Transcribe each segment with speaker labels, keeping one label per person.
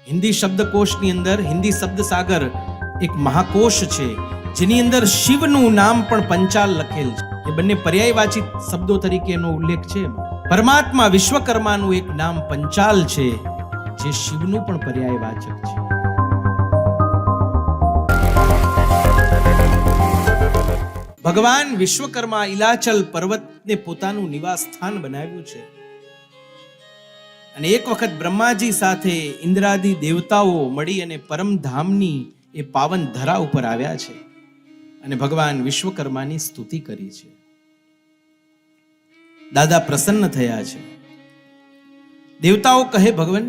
Speaker 1: હિન્દી શબ્દકોશની અંદર હિન્દી શબ્દ સાગર એક મહાકોશ છે, જેની અંદર શિવનું નામ પણ પંચાલ લખેલ છે. એ બંને પર્યાયવાચી શબ્દો તરીકે એનો ઉલ્લેખ છે. પરમાત્મા વિશ્વકર્માનું એક નામ પંચાલ છે, જે શિવનું પણ પર્યાયવાચક છે. ભગવાન વિશ્વકર્મા ઇલાચલ પર્વતને પોતાનું નિવાસ સ્થાન બનાવ્યું છે. અને એક વખત બ્રહ્માજી સાથે ઇન્દ્રાદિ દેવતાઓ મળી અને પરમધામની એ પાવન ધરા ઉપર આવ્યા છે અને ભગવાન વિશ્વકર્માની સ્તુતિ કરી છે. દાદા પ્રસન્ન થયા છે. દેવતાઓ કહે, ભગવાન,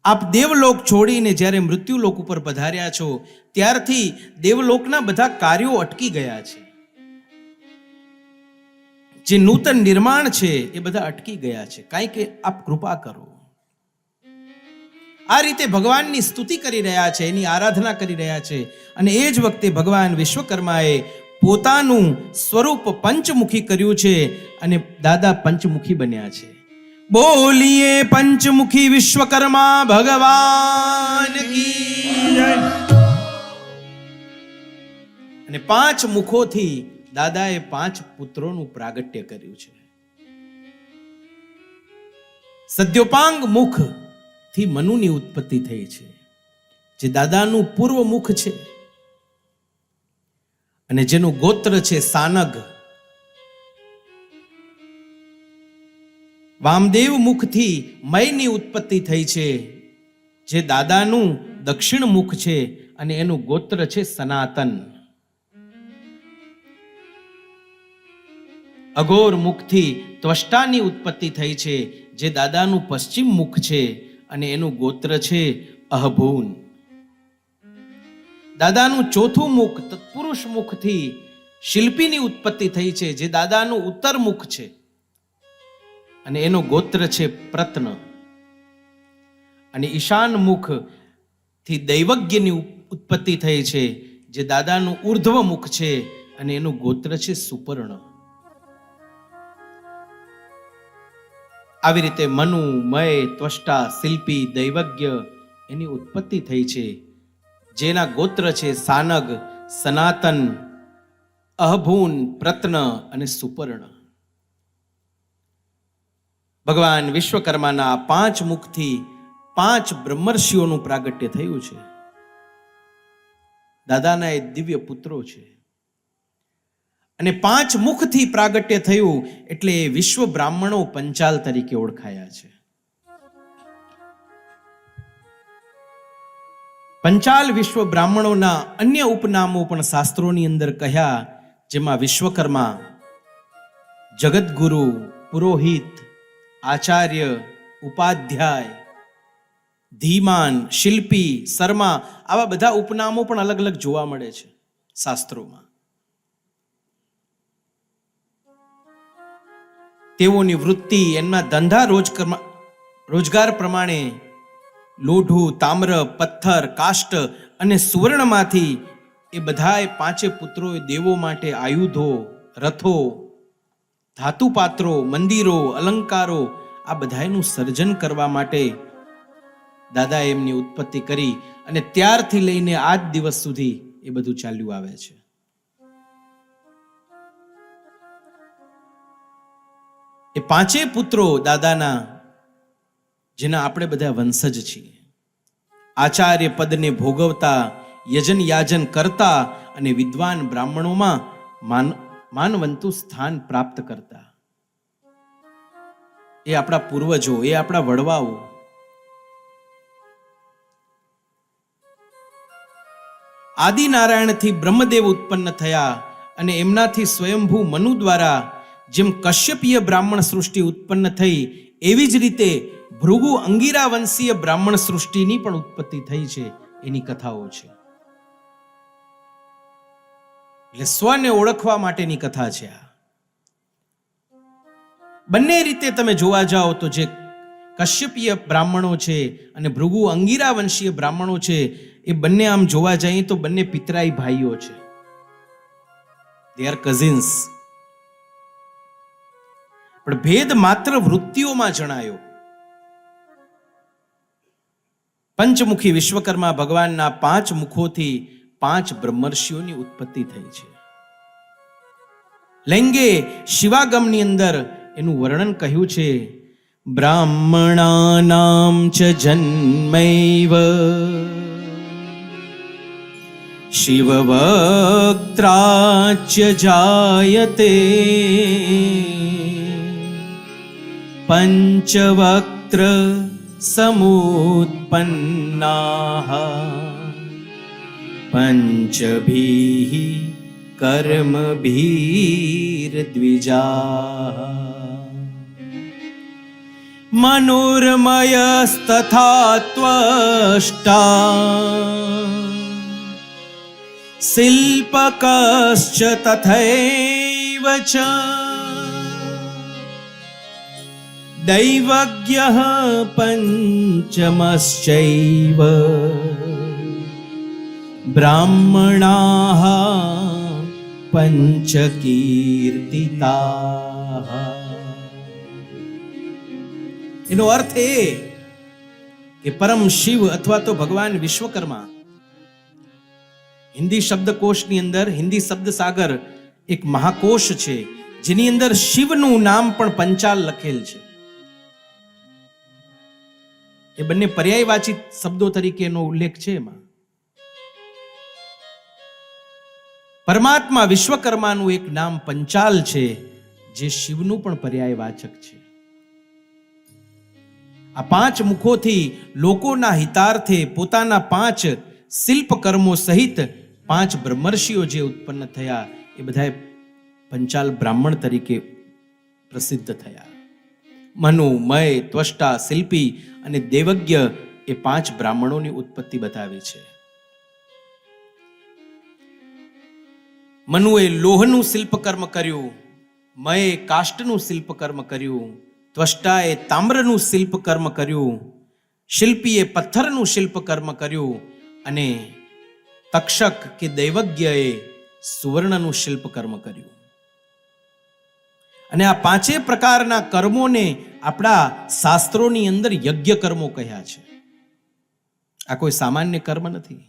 Speaker 1: આપ દેવલોક છોડીને જ્યારે મૃત્યુલોક ઉપર પધાર્યા છો ત્યારથી દેવલોકના બધા કાર્યો અટકી ગયા છે. જે નૂતન નિર્માણ છે એ બધા અટકી ગયા છે, કાંઈ કે આપ કૃપા કરો. આ રીતે ભગવાનની સ્તુતિ કરી રહ્યા છે, એની આરાધના કરી રહ્યા છે. અને એ જ વખતે ભગવાન વિશ્વકર્માએ પોતાનું સ્વરૂપ પંચમુખી કર્યું છે અને દાદા પંચમુખી બન્યા છે. બોલીએ પંચમુખી વિશ્વકર્મા ભગવાન કી જય. અને 5 મુખોથી દાદાએ 5 પુત્રોનું પ્રાગટ્ય કર્યું છે. સદ્યોપાંગ મુખ થી મનુની ઉત્પત્તિ થઈ છે, જે દાદાનું પૂર્વ મુખ છે અને જેનું ગોત્ર છે સાનગ. વામદેવ મુખથી મયની ઉત્પત્તિ થઈ છે, જે દાદાનું દક્ષિણ મુખ છે અને એનું ગોત્ર છે સનાતન. અઘોર મુખથી ત્વષ્ટાની ઉત્પત્તિ થઈ છે, જે દાદાનું પશ્ચિમ મુખ છે અને એનું ગોત્ર છે અહભૂન. દાદાનું ચોથું મુખ તત્પુરુષ મુખથી શિલ્પીની ઉત્પત્તિ થઈ છે, જે દાદાનું ઉત્તર મુખ છે અને એનો ગોત્ર છે પ્રત્ન. અને ઈશાન મુખ થી દૈવજ્ઞની ઉત્પત્તિ થઈ છે, જે દાદાનું ઉર્ધ્વ મુખ છે અને એનું ગોત્ર છે સુપર્ણ. આવી રીતે મનુ, મય, ત્વષ્ટા, શિલ્પી, દૈવજ્ઞ એની ઉત્પત્તિ થઈ છે, જેના ગોત્ર છે સાનગ, સનાતન, અહભૂન, પ્રત્ન અને સુપર્ણ. ભગવાન વિશ્વકર્માના 5 મુખથી 5 બ્રહ્મર્ષિઓનું પ્રાગટ્ય થયું છે. દાદાના એ દિવ્ય પુત્રો છે. અને 5 મુખથી પ્રાગટ્ય થયું એટલે વિશ્વ બ્રાહ્મણો પંચાલ તરીકે ઓળખાયા છે. પંચાલ વિશ્વ બ્રાહ્મણોના અન્ય ઉપનામો પણ શાસ્ત્રોની અંદર કહ્યા, જેમાં વિશ્વકર્મા, જગતગુરુ, પુરોહિત, આચાર્ય, ઉપાધ્યાય, ધીમાન, શિલ્પી, શર્મા, આવા બધા ઉપનામો પણ અલગ અલગ જોવા મળે છે શાસ્ત્રોમાં. તેઓની વૃત્તિ, એમના ધંધા રોજગાર પ્રમાણે લોઢું, તામ્ર, પથ્થર, કાષ્ટ અને સુવર્ણમાંથી એ બધાએ 5 પુત્રોએ દેવો માટે આયુધો, રથો, ધાતુપાત્રો, મંદિરો, અલંકારો આ બધાનું સર્જન કરવા માટે દાદાએ એમની ઉત્પત્તિ કરી. અને ત્યારથી લઈને આજ દિવસ સુધી એ બધું ચાલ્યું આવે છે. એ 5 પુત્રો દાદાના, જેના આપણે બધા વંશજ છીએ, આચાર્ય પદને ભોગવતા, યજન યાજન કરતા અને વિદ્વાન બ્રાહ્મણોમાં માનવંતુ સ્થાન પ્રાપ્ત કરતા, એ આપણા પૂર્વજો, એ આપણા વડવાઓ. આદિનારાયણથી બ્રહ્મદેવ ઉત્પન્ન થયા અને એમનાથી સ્વયંભૂ મનુ દ્વારા જેમ કશ્યપીય બ્રાહ્મણ સૃષ્ટિ ઉત્પન્ન થઈ, એવી જ રીતે ભૃગુ અંગીરા વંશીય બ્રાહ્મણ સૃષ્ટિની પણ ઉત્પત્તિ થઈ છે. એની કથાઓ છે. એટલે સ્વને ઓળખવા માટેની કથા છે આ. બંને રીતે તમે જોવા જાઓ તો જે કશ્યપીય બ્રાહ્મણો છે અને ભૃગુ અંગીરા વંશીય બ્રાહ્મણો છે, એ બંને આમ જોવા જઈએ તો બંને પિતરાઈ ભાઈઓ છે. They are cousins. પણ ભેદ માત્ર વૃત્તિઓમાં જણાયો. પંચમુખી વિશ્વકર્મા ભગવાનના 5 મુખોથી 5 બ્રહ્મર્ષિઓની ઉત્પત્તિ થઈ છે. લૈંગે શિવાગમની અંદર એનું વર્ણન કહ્યું છે. બ્રાહ્મણાનામ ચ જન્મૈવ શિવવક્ત્રાચ્ય જાયતે પંચવક્ત્ર સમુત્પન્નાઃ પંચભીઃ કર્મભીર્દ્વિજાઃ મનોર્મયસ્તથા ત્વષ્ટા શિલ્પકશ્ચ તથૈવ ચ દૈવજ્ઞઃ પંચમશ્ચૈવ બ્રાહ્મણાઃ પંચકીર્તિતાઃ. એનો અર્થ એ કે પરમ શિવ અથવા તો ભગવાન વિશ્વકર્મા, હિન્દી શબ્દકોશની અંદર હિન્દી શબ્દ સાગર એક મહાકોશ છે જેની અંદર શિવનું નામ પણ પંચાલ લખેલ છે. એ બંને પર્યાયવાચી શબ્દો તરીકેનો ઉલ્લેખ છે. એમાં પરમાત્મા વિશ્વકર્માનું એક નામ પંચાલ છે જે શિવનું પણ પર્યાયવાચક છે. આ 5 મુખોથી લોકોના હિતાર્થે પોતાના 5 શિલ્પ કર્મો સહિત 5 બ્રહ્મર્ષિઓ જે ઉત્પન્ન થયા એ બધા પંચાલ બ્રાહ્મણ તરીકે પ્રસિદ્ધ થયા. મનુ, મય, ત્વષ્ટા, શિલ્પી અને દેવજ્ઞ એ 5 બ્રાહ્મણોની ઉત્પત્તિ બતાવી છે. મનુએ લોહનું શિલ્પકર્મ કર્યું, મયે કાષ્ટનું શિલ્પકર્મ કર્યું, ત્વષ્ટાએ તામ્રનું શિલ્પકર્મ કર્યું, શિલ્પીએ પથ્થરનું શિલ્પકર્મ કર્યું અને તક્ષક કે દૈવજ્ઞએ સુવર્ણનું શિલ્પકર્મ કર્યું. અને આ 5 પ્રકારના કર્મોને આપણા શાસ્ત્રોની અંદર યજ્ઞ કર્મો કહ્યા છે. આ કોઈ સામાન્ય કર્મ નથી.